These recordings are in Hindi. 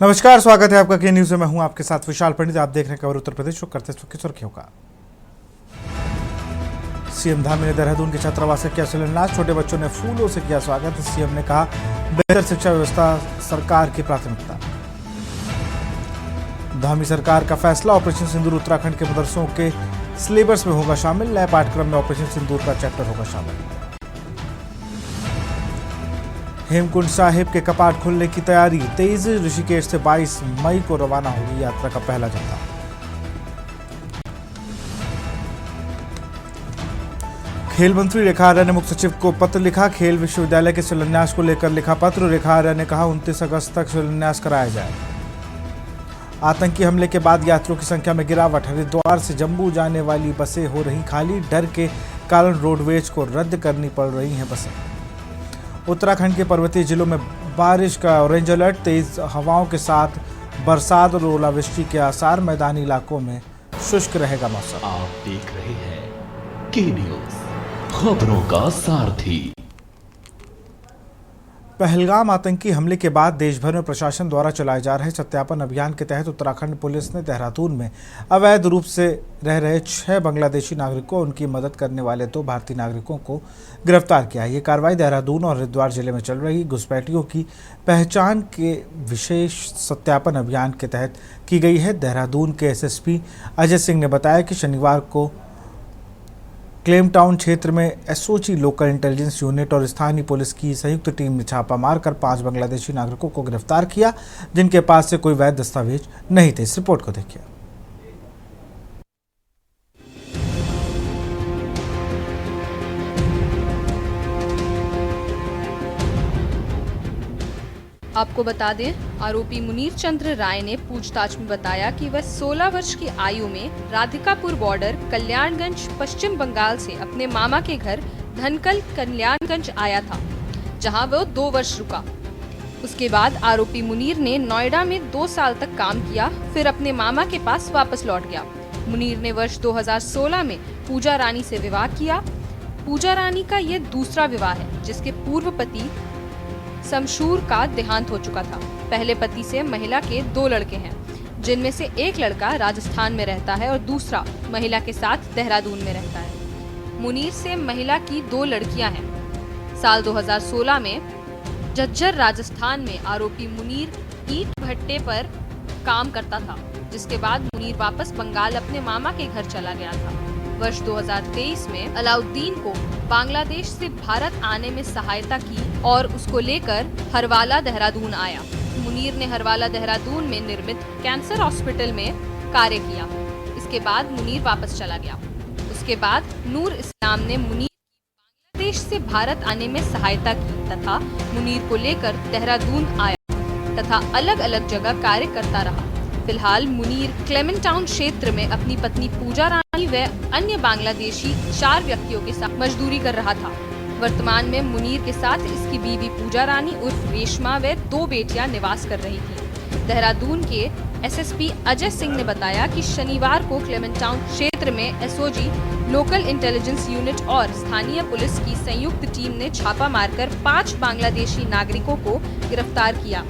नमस्कार, स्वागत है आपका के न्यूज में। मैं हूं आपके साथ विशाल पंडित। आप देख रहे हैं खबर उत्तर प्रदेश को करते की सुर्खियों का। सीएम धामी ने देहरादून के छात्रावास से किया शिलान्यास। छोटे बच्चों ने फूलों से किया स्वागत। सीएम ने कहा बेहतर शिक्षा व्यवस्था सरकार की प्राथमिकता। धामी सरकार का फैसला, ऑपरेशन सिंदूर उत्तराखंड के मदरसों के सिलेबस में होगा शामिल। नए पाठ्यक्रम में ऑपरेशन सिंदूर का चैप्टर होगा शामिल। हेमकुंड साहिब के कपाट खुलने की तैयारी। 23 ऋषिकेश से 22 मई को रवाना होगी यात्रा का पहला जत्था। खेल मंत्री रेखा आर्या ने मुख्य सचिव को पत्र लिखा। खेल विश्वविद्यालय के शिलान्यास को लेकर लिखा पत्र। रेखा आर्या ने कहा 29 अगस्त तक शिलान्यास कराया जाए। आतंकी हमले के बाद यात्रियों की संख्या में गिरावट। हरिद्वार से जम्मू जाने वाली बसें हो रही खाली। डर के कारण रोडवेज को रद्द करनी पड़ रही हैं बसें। उत्तराखंड के पर्वतीय जिलों में बारिश का ऑरेंज अलर्ट। तेज हवाओं के साथ बरसात और ओलावृष्टि के आसार। मैदानी इलाकों में शुष्क रहेगा मौसम। आप देख रहे हैं के न्यूज, खबरों का सारथी। पहलगाम आतंकी हमले के बाद देश भर में प्रशासन द्वारा चलाए जा रहे सत्यापन अभियान के तहत उत्तराखंड पुलिस ने देहरादून में अवैध रूप से रह रहे 6 बांग्लादेशी नागरिकों और उनकी मदद करने वाले 2 भारतीय नागरिकों को गिरफ्तार किया। ये कार्रवाई देहरादून और हरिद्वार जिले में चल रही घुसपैठियों की पहचान के विशेष सत्यापन अभियान के तहत की गई है। देहरादून के एसएसपी अजय सिंह ने बताया कि शनिवार को क्लेम टाउन क्षेत्र में एसओजी लोकल इंटेलिजेंस यूनिट और स्थानीय पुलिस की संयुक्त टीम ने छापा मारकर 5 बांग्लादेशी नागरिकों को गिरफ्तार किया, जिनके पास से कोई वैध दस्तावेज नहीं थे। इस रिपोर्ट को देखिए। आपको बता दें, आरोपी मुनीर चंद्र राय ने पूछताछ में बताया कि वह 16 वर्ष की आयु में राधिकापुर बॉर्डर कल्याणगंज पश्चिम बंगाल से अपने मामा के घर धनकल कल्याणगंज आया था, जहां वह 2 वर्ष रुका। उसके बाद आरोपी मुनीर ने नोएडा में 2 साल तक काम किया, फिर अपने मामा के पास वापस लौट गया। मुनीर ने वर्ष 2016 में पूजा रानी से विवाह किया। पूजा रानी का ये दूसरा विवाह है, जिसके पूर्व पति शमशूर का देहांत हो चुका था। पहले पति से महिला के 2 लड़के हैं, जिनमें से एक लड़का राजस्थान में रहता है और दूसरा महिला के साथ देहरादून में रहता है। मुनीर से महिला की 2 लड़कियां हैं। साल 2016 में झज्जर राजस्थान में आरोपी मुनीर ईंट भट्टे पर काम करता था, जिसके बाद मुनीर वापस बंगाल अपने मामा के घर चला गया था। वर्ष 2023 में अलाउद्दीन को बांग्लादेश से भारत आने में सहायता की और उसको लेकर हरवाला देहरादून आया। मुनीर ने हरवाला देहरादून में निर्मित कैंसर हॉस्पिटल में कार्य किया। इसके बाद मुनीर वापस चला गया। उसके बाद नूर इस्लाम ने मुनीर की बांग्लादेश से भारत आने में सहायता की तथा मुनीर को लेकर देहरादून आया तथा अलग अलग जगह कार्य करता रहा। फिलहाल मुनीर क्लेमेंट टाउन क्षेत्र में अपनी पत्नी पूजा रानी व अन्य बांग्लादेशी 4 व्यक्तियों के साथ मजदूरी कर रहा था। वर्तमान में मुनीर के साथ इसकी बीवी पूजा रानी उर्फ रेशमा व 2 बेटियां निवास कर रही थी। देहरादून के एसएसपी अजय सिंह ने बताया कि शनिवार को क्लेमेंट टाउन क्षेत्र में एसओजी लोकल इंटेलिजेंस यूनिट और स्थानीय पुलिस की संयुक्त टीम ने छापा मारकर 5 बांग्लादेशी नागरिकों को गिरफ्तार किया।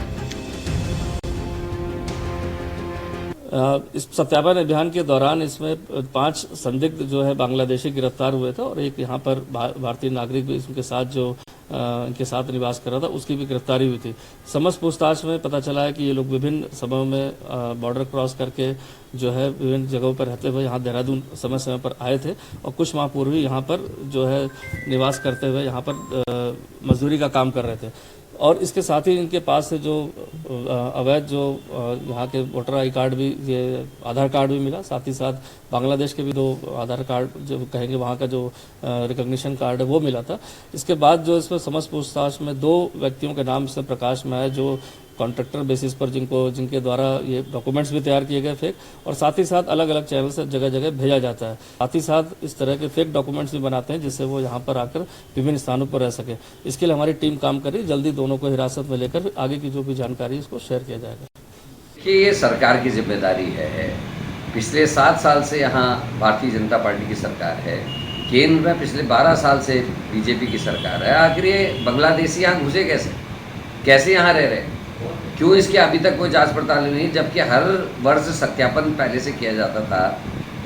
इस सत्यापन अभियान के दौरान इसमें 5 संदिग्ध जो है बांग्लादेशी गिरफ्तार हुए थे और एक यहाँ पर भारतीय नागरिक भी इसके साथ जो इनके साथ निवास कर रहा था, उसकी भी गिरफ्तारी हुई थी। समस्त पूछताछ में पता चला है कि ये लोग विभिन्न समयों में बॉर्डर क्रॉस करके जो है विभिन्न जगहों पर रहते हुए यहाँ देहरादून समय समय पर आए थे और कुछ माह पूर्व ही यहाँ पर जो है निवास करते हुए यहाँ पर मजदूरी का काम कर रहे थे। और इसके साथ ही इनके पास से जो अवैध जो यहाँ के वोटर आई कार्ड भी, ये आधार कार्ड भी मिला। साथ ही साथ बांग्लादेश के भी 2 आधार कार्ड जो कहेंगे वहाँ का जो रिकॉग्निशन कार्ड है वो मिला था। इसके बाद जो इसमें समस्त पूछताछ में 2 व्यक्तियों के नाम से प्रकाश में आया, जो कॉन्ट्रैक्टर बेसिस पर जिनके द्वारा ये डॉक्यूमेंट्स भी तैयार किए गए फेक, और साथ ही साथ अलग अलग चैनल से जगह जगह भेजा जाता है। साथ ही साथ इस तरह के फेक डॉक्यूमेंट्स भी बनाते हैं जिससे वो यहाँ पर आकर विभिन्न स्थानों पर रह सके। इसके लिए हमारी टीम काम कर रही है। जल्दी दोनों को हिरासत में लेकर आगे की जो भी जानकारी इसको शेयर किया जाएगा। कि ये सरकार की जिम्मेदारी है। पिछले 7 साल से यहाँ भारतीय जनता पार्टी की सरकार है। केंद्र में पिछले 12 साल से बीजेपी की सरकार है। आखिर ये बांग्लादेशी यहाँ घुसे कैसे यहाँ रह रहे? क्यों इसकी अभी तक कोई जांच पड़ताल नहीं, जबकि हर वर्ष सत्यापन पहले से किया जाता था,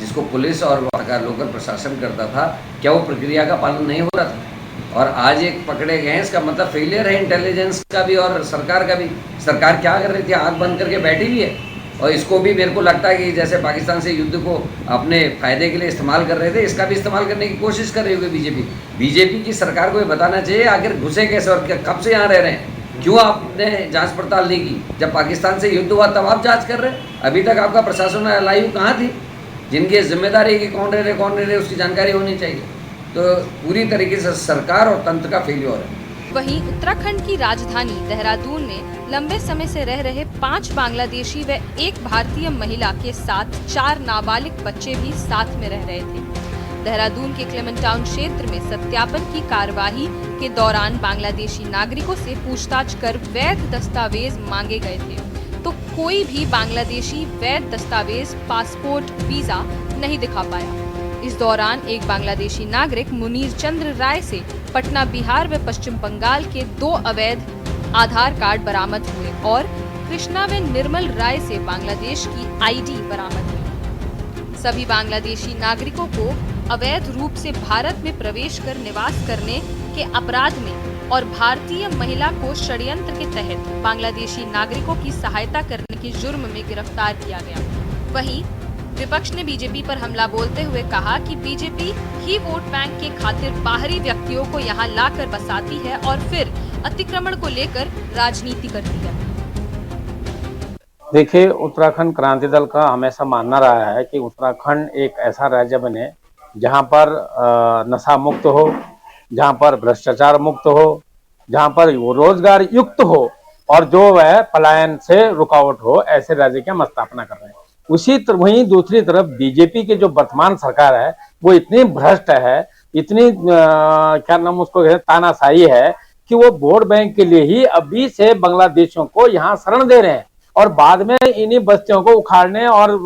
जिसको पुलिस और वहाँ का लोकल प्रशासन करता था। क्या वो प्रक्रिया का पालन नहीं हो रहा था? और आज एक पकड़े गए हैं, इसका मतलब फेलियर है इंटेलिजेंस का भी और सरकार का भी। सरकार क्या कर रही थी? आँख बंद करके बैठी हुई है। और इसको भी मेरे को लगता है कि जैसे पाकिस्तान से युद्ध को अपने फायदे के लिए इस्तेमाल कर रहे थे, इसका भी इस्तेमाल करने की कोशिश कर रही होगी बीजेपी की सरकार को ये बताना चाहिए आखिर घुसे कैसे और कब से यहाँ रह रहे हैं, क्यों आपने जांच पड़ताल नहीं की? जब पाकिस्तान से युद्ध हुआ तब आप जांच कर रहे हैं। अभी तक आपका प्रशासन लाइव कहाँ थी? जिनकी जिम्मेदारी की कौन रहे उसकी जानकारी होनी चाहिए। तो पूरी तरीके से सरकार और तंत्र का फेल्योर है। वहीं उत्तराखंड की राजधानी देहरादून में लंबे समय से रह रहे 5 बांग्लादेशी व 1 भारतीय महिला के साथ 4 नाबालिग बच्चे भी साथ में रह रहे थे। देहरादून के क्लेमेंट टाउन क्षेत्र में सत्यापन की कार्यवाही के दौरान बांग्लादेशी नागरिकों से पूछताछ कर वैध दस्तावेज मांगे गए थे, तो कोई भी बांग्लादेशी वैध दस्तावेज, पासपोर्ट, वीजा नहीं दिखा पाया। इस दौरान एक बांग्लादेशी नागरिक मुनीर चंद्र राय से पटना, बिहार व पश्चिम बंगाल के 2 अवैध आधार कार्ड बरामद हुए और कृष्णा व निर्मल राय से बांग्लादेश की आईडी बरामद हुई। सभी बांग्लादेशी नागरिकों को अवैध रूप से भारत में प्रवेश कर निवास करने के अपराध में और भारतीय महिला को षड्यंत्र के तहत बांग्लादेशी नागरिकों की सहायता करने के जुर्म में गिरफ्तार किया गया। वहीं विपक्ष ने बीजेपी पर हमला बोलते हुए कहा कि बीजेपी ही वोट बैंक के खातिर बाहरी व्यक्तियों को यहां लाकर बसाती है और फिर अतिक्रमण को लेकर राजनीति करती है। देखिए, उत्तराखंड क्रांति दल का हमेशा मानना रहा है कि उत्तराखंड एक ऐसा राज्य बने जहां पर नशा मुक्त हो, जहां पर भ्रष्टाचार मुक्त हो, जहां पर रोजगार युक्त हो और जो वह पलायन से रुकावट हो, ऐसे राज्य की हम स्थापना कर रहे हैं। वहीं दूसरी तरफ बीजेपी की जो वर्तमान सरकार है वो इतनी भ्रष्ट है, इतनी क्या नाम उसको तानाशाही है कि वो वोट बैंक के लिए ही अभी से बांग्लादेशियों को यहाँ शरण दे रहे हैं और बाद में इन्हीं बस्तियों को उखाड़ने और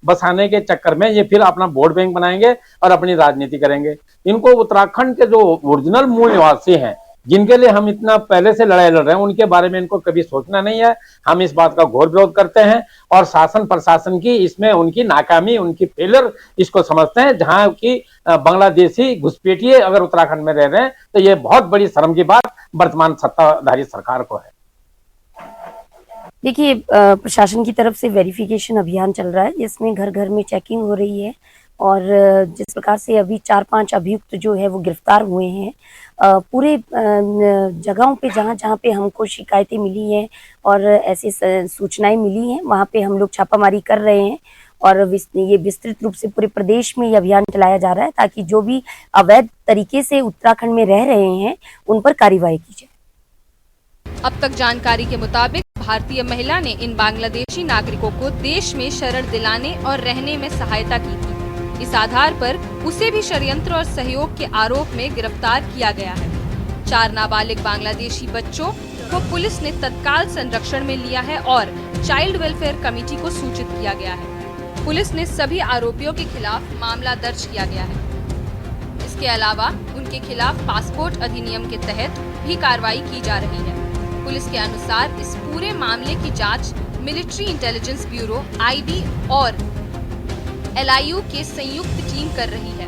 बसाने के चक्कर में ये फिर अपना वोट बैंक बनाएंगे और अपनी राजनीति करेंगे। इनको उत्तराखंड के जो ओरिजिनल मूल निवासी हैं, जिनके लिए हम इतना पहले से लड़ाई लड़ रहे हैं, उनके बारे में इनको कभी सोचना नहीं है। हम इस बात का घोर विरोध करते हैं और शासन प्रशासन की इसमें उनकी नाकामी, उनकी फेलियर इसको समझते हैं। जहां की बांग्लादेशी घुसपैठिए अगर उत्तराखंड में रह रहे हैं तो ये बहुत बड़ी शर्म की बात वर्तमान सत्ताधारी सरकार को है। देखिए, प्रशासन की तरफ से वेरिफिकेशन अभियान चल रहा है जिसमें घर घर में चेकिंग हो रही है और जिस प्रकार से अभी 4-5 अभियुक्त जो है वो गिरफ्तार हुए हैं, पूरे जगहों पे जहाँ पे हमको शिकायतें मिली हैं और ऐसी सूचनाएं मिली हैं वहाँ पे हम लोग छापामारी कर रहे हैं और ये विस्तृत रूप से पूरे प्रदेश में ये अभियान चलाया जा रहा है ताकि जो भी अवैध तरीके से उत्तराखंड में रह रहे हैं उन पर कार्रवाई की जाए। अब तक जानकारी के मुताबिक भारतीय महिला ने इन बांग्लादेशी नागरिकों को देश में शरण दिलाने और रहने में सहायता की थी। इस आधार पर उसे भी षड्यंत्र और सहयोग के आरोप में गिरफ्तार किया गया है। 4 नाबालिग बांग्लादेशी बच्चों को पुलिस ने तत्काल संरक्षण में लिया है और चाइल्ड वेलफेयर कमेटी को सूचित किया गया है। पुलिस ने सभी आरोपियों के खिलाफ मामला दर्ज किया गया है। इसके अलावा उनके खिलाफ पासपोर्ट अधिनियम के तहत भी कार्रवाई की जा रही है। पुलिस के अनुसार इस पूरे मामले की जांच मिलिट्री इंटेलिजेंस ब्यूरो (IB) और LIU के संयुक्त टीम कर रही है।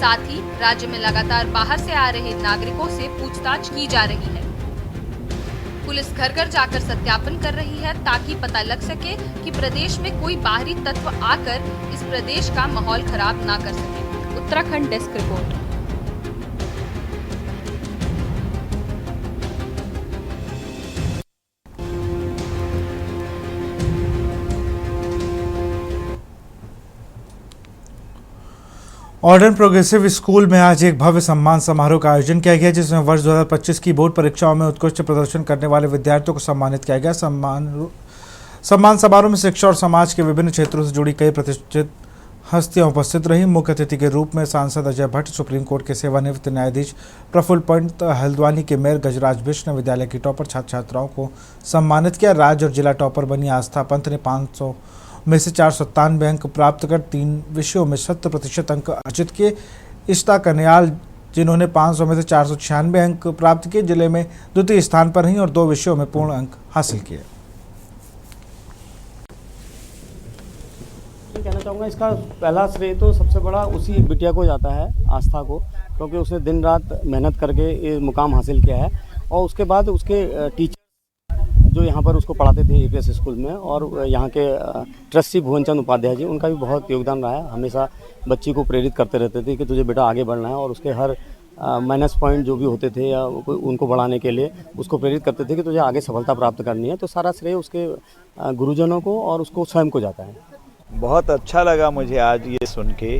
साथ ही राज्य में लगातार बाहर से आ रहे नागरिकों से पूछताछ की जा रही है। पुलिस घर घर जाकर सत्यापन कर रही है ताकि पता लग सके कि प्रदेश में कोई बाहरी तत्व आकर इस प्रदेश का माहौल खराब ना कर सके। Uttarakhand desk report. ऑर्डन प्रोग्रेसिव स्कूल में आज एक भव्य सम्मान समारोह का आयोजन किया गया जिसमें वर्ष 2025 की बोर्ड परीक्षाओं में उत्कृष्ट प्रदर्शन करने वाले विद्यार्थियों को सम्मानित किया गया। सम्मान समारोह में शिक्षा और समाज के विभिन्न क्षेत्रों से जुड़ी कई प्रतिष्ठित हस्तियां उपस्थित रहीं। मुख्य अतिथि के रूप में सांसद अजय भट्ट, सुप्रीम कोर्ट के सेवानिवृत्त न्यायाधीश प्रफुल्ल पंत, हल्द्वानी के मेयर गजराज बिष्ट ने विद्यालय की टॉपर छात्र छात्राओं को सम्मानित किया। राज्य और जिला टॉपर बनी आस्था पंत ने 500 में से 497 अंक प्राप्त कर 3 विषयों में 100% अंक अर्जित किए। इश्ता कन्याल, जिन्होंने 500 में से 496 अंक प्राप्त किए, जिले में द्वितीय स्थान पर रहीं और 2 विषयों में पूर्ण अंक हासिल किए। मैं कहना चाहूँगा इसका पहला श्रेय तो सबसे बड़ा उसी एक बिटिया को जाता है, आस्था को, क्योंकि उसने दिन रात मेहनत करके ये मुकाम हासिल किया है। और उसके बाद उसके टीचर जो यहाँ पर उसको पढ़ाते थे एपीएस स्कूल में, और यहाँ के ट्रस्टी भुवनचंद उपाध्याय जी, उनका भी बहुत योगदान रहा है। हमेशा बच्ची को प्रेरित करते रहते थे कि तुझे बेटा आगे बढ़ना है, और उसके हर माइनस पॉइंट जो भी होते थे या उनको बढ़ाने के लिए उसको प्रेरित करते थे कि तुझे आगे सफलता प्राप्त करनी है। तो सारा श्रेय उसके गुरुजनों को और उसको स्वयं को जाता है। बहुत अच्छा लगा मुझे आज ये सुन के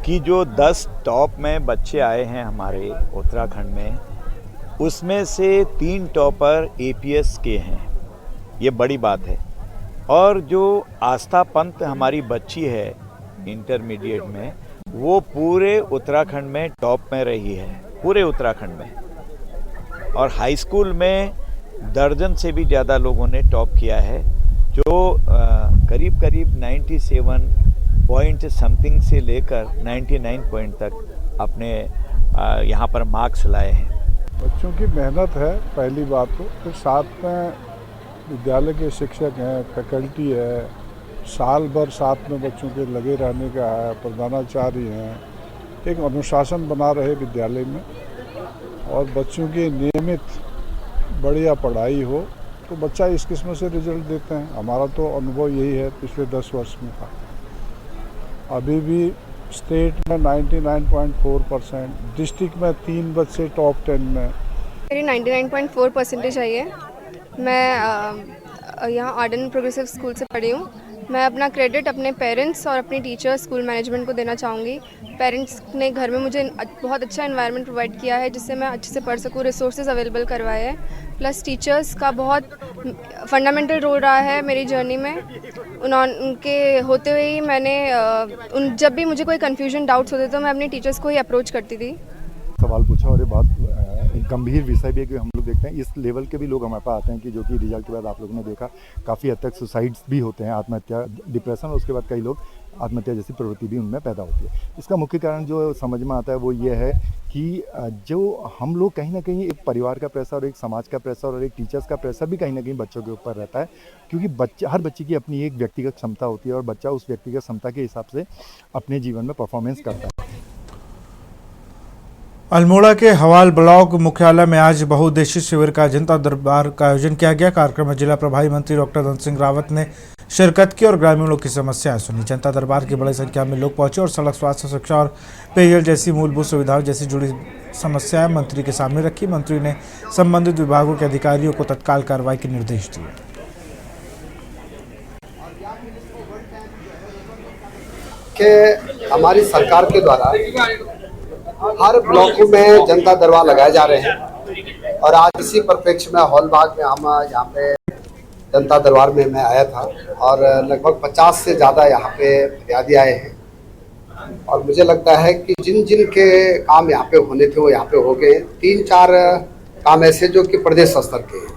कि जो 10 टॉप में बच्चे आए हैं हमारे उत्तराखंड में, उसमें से 3 टॉपर एपीएस के हैं। ये बड़ी बात है। और जो आस्था पंत हमारी बच्ची है इंटरमीडिएट में, वो पूरे उत्तराखंड में टॉप में रही है, पूरे उत्तराखंड में। और हाई स्कूल में दर्जन से भी ज़्यादा लोगों ने टॉप किया है, जो करीब करीब 97 पॉइंट समथिंग से लेकर 99 पॉइंट तक अपने यहाँ पर मार्क्स लाए हैं। बच्चों की मेहनत है पहली बात तो, फिर साथ में विद्यालय के शिक्षक हैं, फैकल्टी है, साल भर साथ में बच्चों के लगे रहने का है, प्रधानाचार्य हैं, एक अनुशासन बना रहे विद्यालय में, और बच्चों की नियमित बढ़िया पढ़ाई हो तो बच्चा इस किस्म से रिजल्ट देते हैं। हमारा तो अनुभव यही है पिछले 10 वर्ष में का। अभी भी स्टेट में 99.4%, डिस्ट्रिक्ट में 3 बच्चे टॉप 10 में। मेरी 99.4% आई है। मैं यहाँ आर्डन प्रोग्रेसिव स्कूल से पढ़ी हूँ। मैं अपना क्रेडिट अपने पेरेंट्स और अपनी टीचर्स, स्कूल मैनेजमेंट को देना चाहूँगी। पेरेंट्स ने घर में मुझे बहुत अच्छा एनवायरनमेंट प्रोवाइड किया है, जिससे मैं अच्छे से पढ़ सकूँ, रिसोर्सेज अवेलेबल करवाए हैं। प्लस टीचर्स का बहुत फंडामेंटल रोल रहा है मेरी जर्नी में। उनके होते हुए ही मैंने जब भी मुझे कोई कन्फ्यूजन, डाउट्स होते तो मैं अपनी टीचर्स को ही अप्रोच करती थी। सवाल पूछा, और ये बहुत एक गंभीर विषय भी है कि हम लोग देखते हैं इस लेवल के भी लोग हमारे पास आते हैं कि जो कि रिजल्ट के बाद आप लोगों ने देखा काफ़ी हद तक सुसाइड्स भी होते हैं, आत्महत्या, डिप्रेशन, और उसके बाद कई लोग आत्महत्या जैसी प्रवृत्ति भी उनमें पैदा होती है। इसका मुख्य कारण जो समझ में आता है वो ये है कि जो हम लोग कहीं ना कहीं एक परिवार का प्रेशर और एक समाज का प्रेशर और एक टीचर्स का प्रेशर भी कहीं ना कहीं बच्चों के ऊपर रहता है, क्योंकि हर बच्चे की अपनी एक व्यक्तिगत क्षमता होती है और बच्चा उस व्यक्तिगत क्षमता के हिसाब से अपने जीवन में परफॉर्मेंस करता है। अल्मोड़ा के हवाल ब्लॉक मुख्यालय में आज बहुउद्देशीय शिविर का जनता दरबार का आयोजन किया गया। कार्यक्रम में जिला प्रभारी मंत्री डॉक्टर धन सिंह रावत ने शिरकत की और ग्रामीणों की समस्याएं सुनी। जनता दरबार की बड़ी संख्या में लोग पहुंचे और सड़क, स्वास्थ्य, शिक्षा और पेयजल जैसी मूलभूत सुविधाओं जैसी जुड़ी समस्याएं मंत्री के सामने रखी। मंत्री ने संबंधित विभागों के अधिकारियों को तत्काल कार्रवाई के निर्देश दिए। हमारी सरकार के द्वारा हर ब्लॉक में जनता दरबार लगाए जा रहे हैं, और आज इसी परिप्रेक्ष्य में हॉलबाग में हम यहाँ पे जनता दरबार में मैं आया था, और लगभग 50 से ज़्यादा यहाँ पे फरियादी आए हैं। और मुझे लगता है कि जिन जिन के काम यहाँ पे होने थे वो यहाँ पे हो गए। 3-4 काम ऐसे जो कि प्रदेश स्तर के हैं,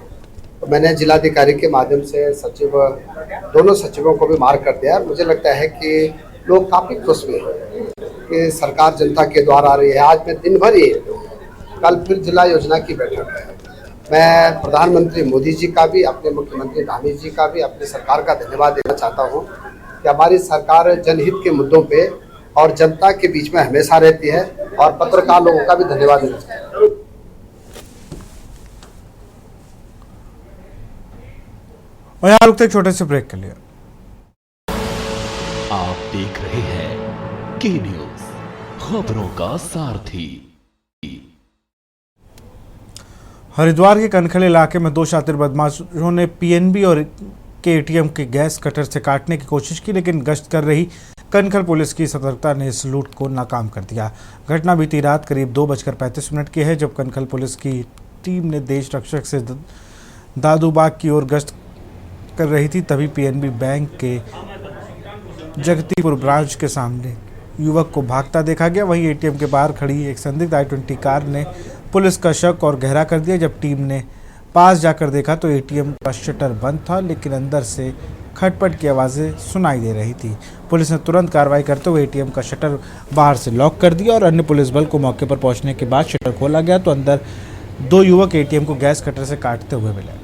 तो मैंने जिलाधिकारी के माध्यम से दोनों सचिवों को भी मार्क कर दिया। मुझे लगता है कि लोग काफ़ी खुश हुए कि सरकार जनता के द्वार आ रही है। आज मैं दिन भर ही, कल फिर जिला योजना की बैठक है। मैं प्रधानमंत्री मोदी जी का भी, अपने मुख्यमंत्री धामी जी का भी, अपनी सरकार का धन्यवाद देना चाहता हूँ कि हमारी सरकार जनहित के मुद्दों पे और जनता के बीच में हमेशा रहती है, और पत्रकार लोगों का भी धन्यवाद देना चाहता हूँ। और यहाँ रुकते छोटे से ब्रेक के लिए। आप देख रहे हैं के न्यूज, खबरों का सारथी। हरिद्वार के कनखल इलाके में 2 शातिर बदमाशों ने पीएनबी और के एटीएम के गैस कटर से काटने की कोशिश की, लेकिन गश्त कर रही कनखल पुलिस की सतर्कता ने इस लूट को नाकाम कर दिया। घटना बीती रात करीब 2:35 की है, जब कनखल पुलिस की टीम ने देश रक्षक से दादूबाग की ओर गश्त कर रही थी, तभी पीएनबी बैंक के जगतीपुर ब्रांच के सामने युवक को भागता देखा गया। वहीं एटीएम के बाहर खड़ी एक संदिग्ध i20 कार ने पुलिस का शक और गहरा कर दिया। जब टीम ने पास जाकर देखा तो एटीएम का शटर बंद था, लेकिन अंदर से खटपट की आवाज़ें सुनाई दे रही थी। पुलिस ने तुरंत कार्रवाई करते हुए एटीएम का शटर बाहर से लॉक कर दिया और अन्य पुलिस बल को मौके पर पहुंचने के बाद शटर खोला गया तो अंदर 2 युवक एटीएम को गैस कटर से काटते हुए मिले।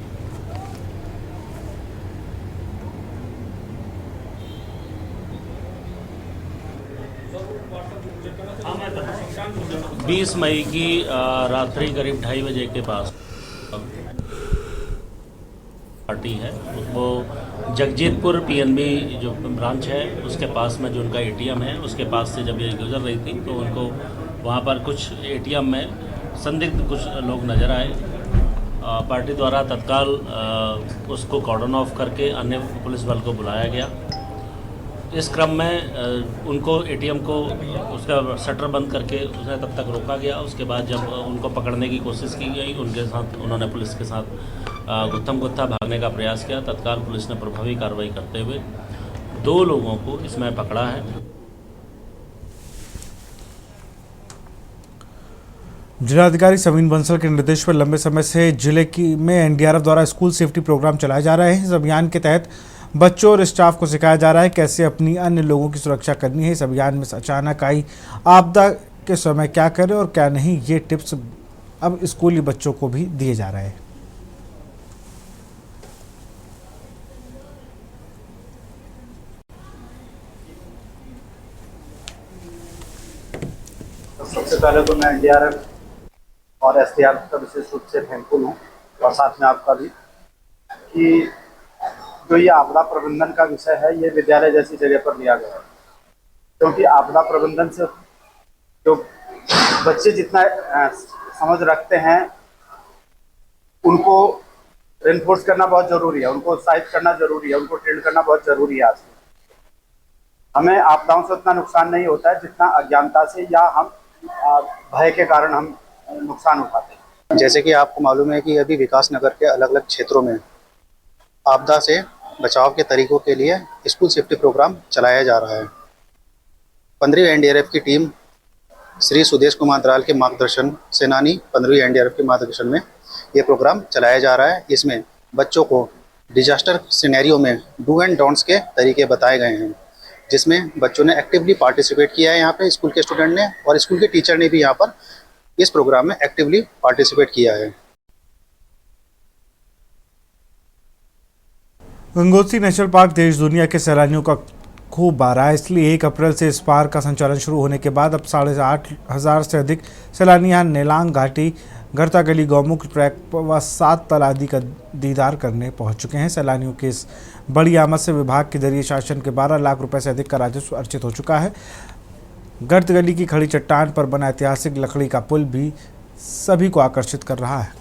20 मई की रात्रि करीब 2:30 बजे के पास पार्टी है, वो जगजीतपुर पीएनबी जो ब्रांच है उसके पास में जो उनका एटीएम है उसके पास से जब ये गुजर रही थी तो उनको वहाँ पर कुछ एटीएम में संदिग्ध कुछ लोग नज़र आए। पार्टी द्वारा तत्काल उसको कॉर्डन ऑफ करके अन्य पुलिस बल को बुलाया गया। इस क्रम में उनको एटीएम को उसका शटर बंद करके उसने तब तक रोका गया। उसके बाद जब उनको पकड़ने की कोशिश की गई उनके साथ उन्होंने पुलिस के साथ गुत्थम गुत्था भागने का प्रयास किया। तत्काल पुलिस ने प्रभावी कार्रवाई करते हुए 2 लोगों को इसमें पकड़ा है। जिलाधिकारी समीन बंसल के निर्देश पर लंबे समय से जिले में एनडीआरएफ द्वारा स्कूल सेफ्टी प्रोग्राम चलाए जा रहे हैं। इस अभियान के तहत बच्चों और स्टाफ को सिखाया जा रहा है कैसे अपनी अन्य लोगों की सुरक्षा करनी है। इस अभियान में अचानक आई आपदा के समय क्या करें और क्या नहीं, ये टिप्स अब स्कूली बच्चों को भी दिए जा रहे हैं। सबसे पहले तो मैं एनडीआरएफ और एसडीआरएफ का विशेष रूप से थैंकफुल हूँ और साथ में आपका भी कि जो ये आपदा प्रबंधन का विषय है ये विद्यालय जैसी जगह पर लिया गया है, क्योंकि आपदा प्रबंधन से जो बच्चे जितना समझ रखते हैं उनको रेनफोर्स करना बहुत ज़रूरी है, उनको उत्साहित करना ज़रूरी है, उनको ट्रेन करना बहुत ज़रूरी है। आज हमें आपदाओं से उतना नुकसान नहीं होता है जितना अज्ञानता से या हम भय के कारण हम नुकसान उठाते हैं। जैसे कि आपको मालूम है कि अभी विकास नगर के अलग अलग क्षेत्रों में आपदा से बचाव के तरीकों के लिए स्कूल सेफ्टी प्रोग्राम चलाया जा रहा है। 15वीं एनडीआरएफ की टीम श्री सुदेश कुमार दराल के मार्गदर्शन सेनानी 15वीं एनडीआरएफ के मार्गदर्शन में ये प्रोग्राम चलाया जा रहा है। इसमें बच्चों को डिजास्टर सिनेरियो में डू एंड डोंट्स के तरीके बताए गए हैं, जिसमें बच्चों ने एक्टिवली पार्टिसिपेट किया है। यहाँ पे स्कूल के स्टूडेंट ने और स्कूल के टीचर ने भी यहाँ पर इस प्रोग्राम में एक्टिवली पार्टिसिपेट किया है। गंगोत्री नेशनल पार्क देश दुनिया के सैलानियों का खूब आ रहा है, इसलिए 1 अप्रैल से इस पार्क का संचालन शुरू होने के बाद अब 8,500 से अधिक सैलानी यहाँ नेलांग घाटी, गरता गली, गौमुख ट्रैक व 7 तल आदि का दीदार करने पहुंच चुके हैं। सैलानियों की इस बड़ी आमद से विभाग के जरिए शासन के 12 लाख रुपए से अधिक का राजस्व अर्जित हो चुका है। गर्त गली की खड़ी चट्टान पर बना ऐतिहासिक लकड़ी का पुल भी सभी को आकर्षित कर रहा है।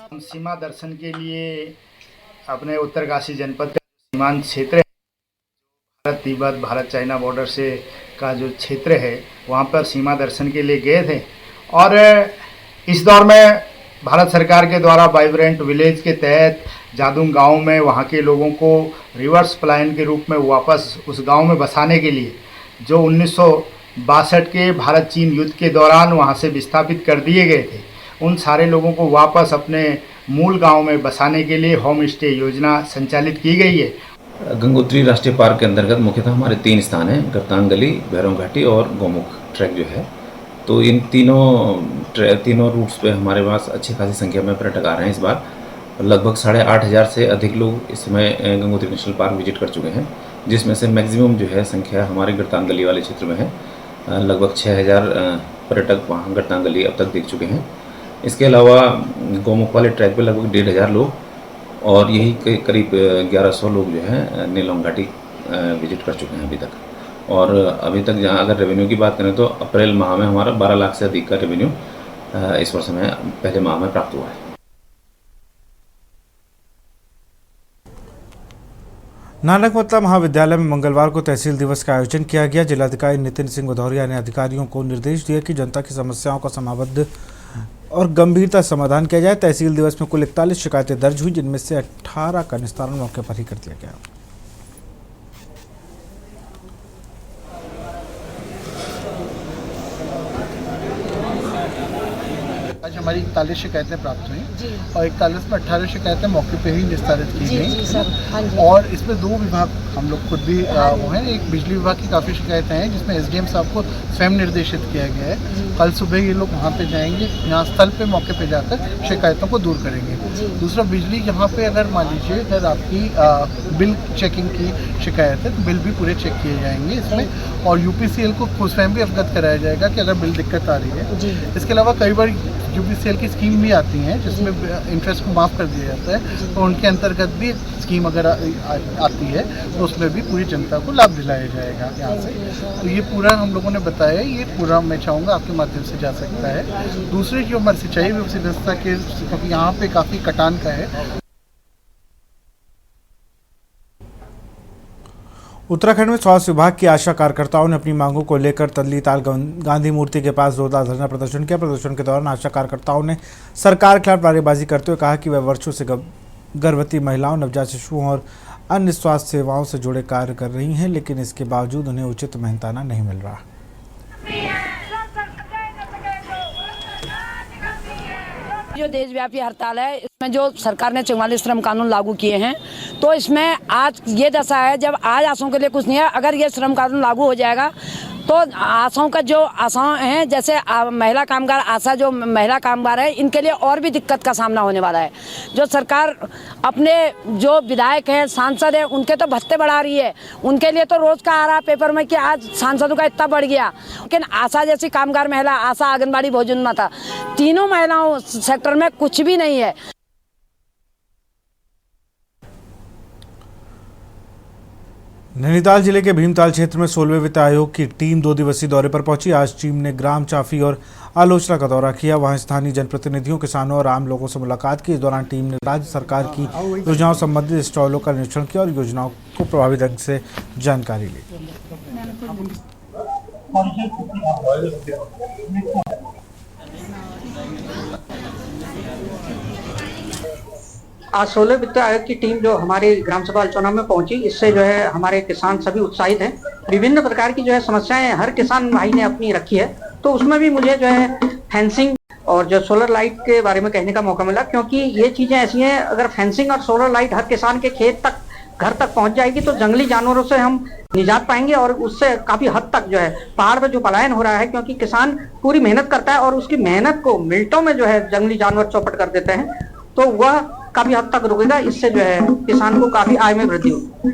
हम सीमा दर्शन के लिए अपने उत्तरकाशी जनपद का सीमांत क्षेत्र है, भारत तिब्बत भारत चाइना बॉर्डर से का जो क्षेत्र है वहाँ पर सीमा दर्शन के लिए गए थे। और इस दौर में भारत सरकार के द्वारा वाइब्रेंट विलेज के तहत जादूंग गांव में वहाँ के लोगों को रिवर्स पलायन के रूप में वापस उस गांव में बसाने के लिए जो 1962 के भारत चीन युद्ध के दौरान वहाँ से विस्थापित कर दिए गए थे, उन सारे लोगों को वापस अपने मूल गांव में बसाने के लिए होम स्टे योजना संचालित की गई है। गंगोत्री राष्ट्रीय पार्क के अंतर्गत मुख्यतः हमारे 3 स्थान हैं, गरतांग गली, भैरव घाटी और गौमुख ट्रैक जो है। तो इन तीनों रूट्स पे हमारे पास अच्छी खासी संख्या में पर्यटक आ रहे हैं। इस बार लगभग 8,500 से अधिक लोग इस समय गंगोत्री नेशनल पार्क विजिट कर चुके हैं, जिसमें से मैक्सिमम जो है संख्या हमारे गरतांग गली वाले क्षेत्र में है। लगभग 6,000 पर्यटक वहाँ गरतांग गली अब तक देख चुके हैं। इसके अलावा गौमुख वाले ट्रैक पे लगभग 1,500 लोग और यही करीब 1100 लोग जो है नेलोंग घाटी विजिट कर चुके हैं अभी तक। और अभी तक जहाँ अगर रेवेन्यू की बात करें तो अप्रैल माह में हमारा 12 लाख से अधिक का रेवेन्यू इस वर्ष में पहले माह में प्राप्त हुआ है। नानक मतला महाविद्यालय में मंगलवार को तहसील दिवस का आयोजन किया गया। जिलाधिकारी नितिन सिंह भदौरिया ने अधिकारियों को निर्देश दिए कि जनता की समस्याओं का समाबद्ध और गंभीरता समाधान किया जाए। तहसील दिवस में कुल 41 शिकायतें दर्ज हुई, जिनमें से 18 का निस्तारण मौके पर ही कर दिया गया। आज हमारी 41 शिकायतें प्राप्त हुई और 41 में 18 शिकायतें मौके पे ही निस्तारित की गई। और इसमें 2 विभाग हम लोग खुद भी वो हैं, एक बिजली विभाग की काफ़ी शिकायतें हैं जिसमें एसडीएम साहब को स्वयं निर्देशित किया गया है। कल सुबह ये लोग वहाँ पे जाएंगे, यहाँ स्थल पे मौके पे जाकर शिकायतों को दूर करेंगे। दूसरा, बिजली यहाँ पे अगर मान लीजिए अगर आपकी बिल चेकिंग की शिकायत है तो बिल भी पूरे चेक किए जाएंगे इसमें, और यूपीसीएल को स्वयं भी अवगत कराया जाएगा कि अगर बिल दिक्कत आ रही है। इसके अलावा कई बार यूपीसीएल की स्कीम भी आती हैं जिसमें इंटरेस्ट को माफ़ कर दिया जाता है, तो उनके अंतर्गत भी स्कीम अगर आती है तो उसमें भी पूरी जनता को लाभ दिलाया जाएगा यहाँ से। तो ये पूरा हम लोगों ने बताया, ये पूरा मैं चाहूँगा आपके माध्यम से जा सकता है। दूसरी जो हमारी सिंचाई व्यवस्था के, क्योंकि यहाँ पे काफ़ी कटान का है। उत्तराखंड में स्वास्थ्य विभाग की आशा कार्यकर्ताओं ने अपनी मांगों को लेकर तल्लीताल गांधी मूर्ति के पास जोरदार धरना प्रदर्शन किया। प्रदर्शन के दौरान आशा कार्यकर्ताओं ने सरकार के खिलाफ नारेबाजी करते हुए कहा कि वह वर्षों से गर्भवती महिलाओं, नवजात शिशुओं और अन्य स्वास्थ्य सेवाओं से जुड़े कार्य कर रही हैं, लेकिन इसके बावजूद उन्हें उचित मेहनताना नहीं मिल रहा। जो देशव्यापी हड़ताल है, इसमें जो सरकार ने 44 श्रम कानून लागू किए हैं, तो इसमें आज ये दशा है, जब आज आशाओं के लिए कुछ नहीं है, अगर ये श्रम कानून लागू हो जाएगा तो आशाओं का जो आशाएं हैं, जैसे महिला कामगार आशा जो महिला कामगार है, इनके लिए और भी दिक्कत का सामना होने वाला है। जो सरकार अपने जो विधायक हैं, सांसद हैं, उनके तो भत्ते बढ़ा रही है, उनके लिए तो रोज का आ रहा पेपर में कि आज सांसदों का इतना बढ़ गया, लेकिन आशा जैसी कामगार महिला, आशा आंगनबाड़ी भोजन माता, तीनों महिलाओं सेक्टर में कुछ भी नहीं है। नैनीताल जिले के भीमताल क्षेत्र में 16वें वित्त आयोग की टीम 2 दिवसीय दौरे पर पहुंची। आज टीम ने ग्राम चाफी और आलोचना का दौरा किया। वहां स्थानीय जनप्रतिनिधियों, किसानों और आम लोगों से मुलाकात की। इस दौरान टीम ने राज्य सरकार की योजनाओं संबंधित स्टॉलों का निरीक्षण किया और योजनाओं को प्रभावी ढंग से जानकारी ली। आज 16 वित्त आयोग की टीम जो हमारे ग्राम सभा अल्चौना में पहुंची, इससे जो है हमारे किसान सभी उत्साहित हैं। विभिन्न प्रकार की जो है समस्याएं हर किसान भाई ने अपनी रखी है, तो उसमें भी मुझे जो है फेंसिंग और जो सोलर लाइट के बारे में कहने का मौका मिला, क्योंकि ये चीजें ऐसी हैं, अगर फेंसिंग और सोलर लाइट हर किसान के खेत तक, घर तक पहुंच जाएगी तो जंगली जानवरों से हम निजात पाएंगे और उससे काफी हद तक जो है पहाड़ पर जो पलायन हो रहा है, क्योंकि किसान पूरी मेहनत करता है और उसकी मेहनत को मिनटों में जो है जंगली जानवर चौपट कर देते हैं, तो वह काफी हद तक रुकेगा। इससे जो है किसान को काफी आय में वृद्धि होगी।